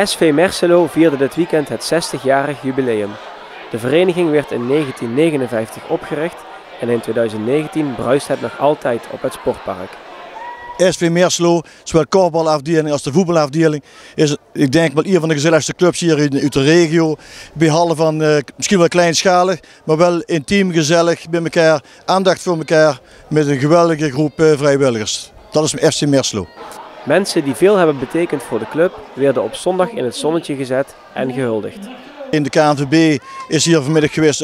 SV Merselo vierde dit weekend het 60-jarig jubileum. De vereniging werd in 1959 opgericht en in 2019 bruist het nog altijd op het sportpark. SV Merselo, zowel korfbalafdeling als de voetbalafdeling, is ik denk wel een van de gezelligste clubs hier uit de regio. Behalve van misschien wel kleinschalig, maar wel intiem, gezellig bij elkaar, aandacht voor elkaar met een geweldige groep vrijwilligers. Dat is FC Merselo. Mensen die veel hebben betekend voor de club werden op zondag in het zonnetje gezet en gehuldigd. In de KNVB is hier vanmiddag geweest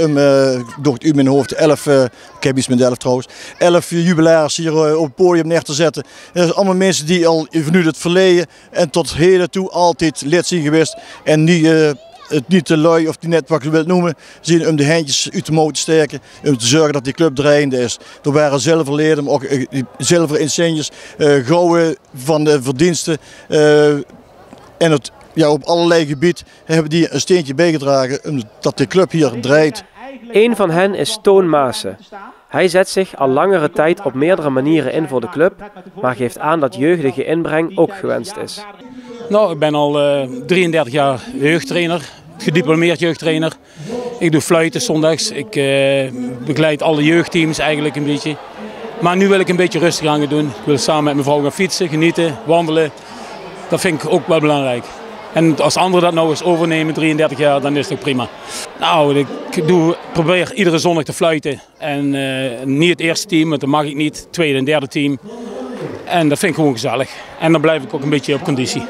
door het mijn hoofd 11, ik heb iets met 11 trouwens, 11 jubilaars hier op het podium neer te zetten. Dat zijn allemaal mensen die al vanuit het verleden en tot heden toe altijd lid zijn geweest en het niet te lui of net wat je wilt noemen, zien om de handjes uit de mouw te steken, om te zorgen dat die club draaiende is. Er waren zilverleden, maar ook zilveren insignes, gouden van de verdiensten en het. Ja, op allerlei gebieden hebben die een steentje bijgedragen omdat de club hier draait. Eén van hen is Toon Maassen. Hij zet zich al langere tijd op meerdere manieren in voor de club, maar geeft aan dat jeugdige inbreng ook gewenst is. Nou, ik ben al 33 jaar jeugdtrainer, gediplomeerd jeugdtrainer. Ik doe fluiten zondags, ik begeleid alle jeugdteams eigenlijk een beetje. Maar nu wil ik een beetje rustig aan gaan doen. Ik wil samen met mijn vrouw gaan fietsen, genieten, wandelen. Dat vind ik ook wel belangrijk. En als anderen dat nou eens overnemen, 33 jaar, dan is het ook prima. Nou, ik probeer iedere zondag te fluiten. En niet het eerste team, want dat mag ik niet. Het tweede en derde team. En dat vind ik gewoon gezellig. En dan blijf ik ook een beetje op conditie.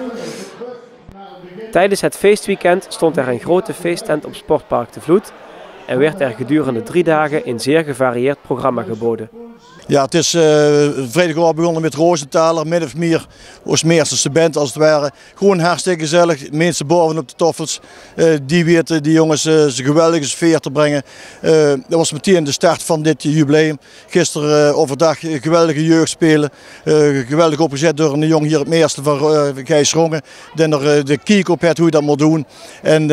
Tijdens het feestweekend stond er een grote feesttent op Sportpark De Vloed. En werd er gedurende 3 dagen een zeer gevarieerd programma geboden. Ja, het is vrijdagavond begonnen met Roosenthaler, min of meer als meesterste band als het ware. Gewoon hartstikke gezellig, mensen bovenop de toffels. Die weten die jongens een geweldige sfeer te brengen. Dat was meteen de start van dit jubileum. Gisteren overdag geweldige jeugdspelen. Geweldig opgezet door een jong hier het meester van Gijs Rongen. Die er de kiek op heeft hoe je dat moet doen. En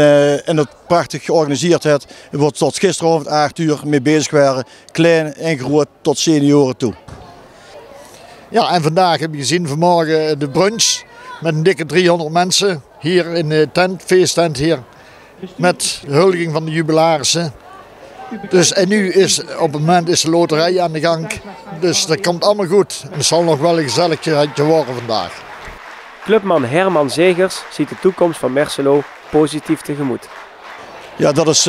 het prachtig georganiseerd heeft. Er wordt tot gisteravond 8 uur mee bezig waren. Klein en groot tot senioren toe. Ja, en vandaag heb je gezien vanmorgen de brunch met een dikke 300 mensen hier in de tent, feesttent hier, met huldiging van de jubilarissen. Dus en nu is op het moment is de loterij aan de gang, dus dat komt allemaal goed. En het zal nog wel een gezelligheidje worden vandaag. Clubman Herman Zegers ziet de toekomst van Merselo positief tegemoet. Ja, dat is,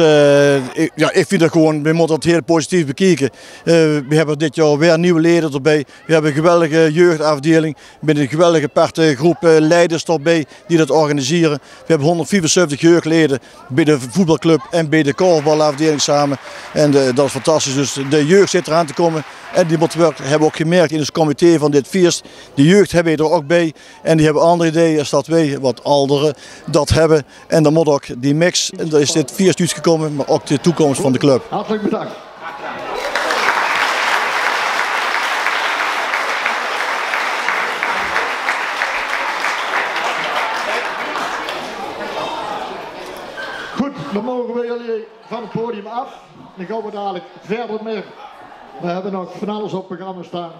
ik vind dat gewoon, we moeten het heel positief bekijken. We hebben dit jaar weer nieuwe leden erbij. We hebben een geweldige jeugdafdeling met een geweldige aparte groep leiders erbij die dat organiseren. We hebben 174 jeugdleden bij de voetbalclub en bij de korfbalafdeling samen. En dat is fantastisch. Dus de jeugd zit eraan te komen. En die hebben we ook gemerkt in het comité van dit feest. De jeugd hebben we er ook bij. En die hebben andere ideeën als dat wij, wat ouderen, dat hebben. En dan moet ook die mix, en daar is dit feest uitgekomen, maar ook de toekomst van de club. Hartelijk bedankt. Goed, dan mogen we jullie van het podium af. Dan gaan we dadelijk verder mee. We hebben nog van alles op het programma staan.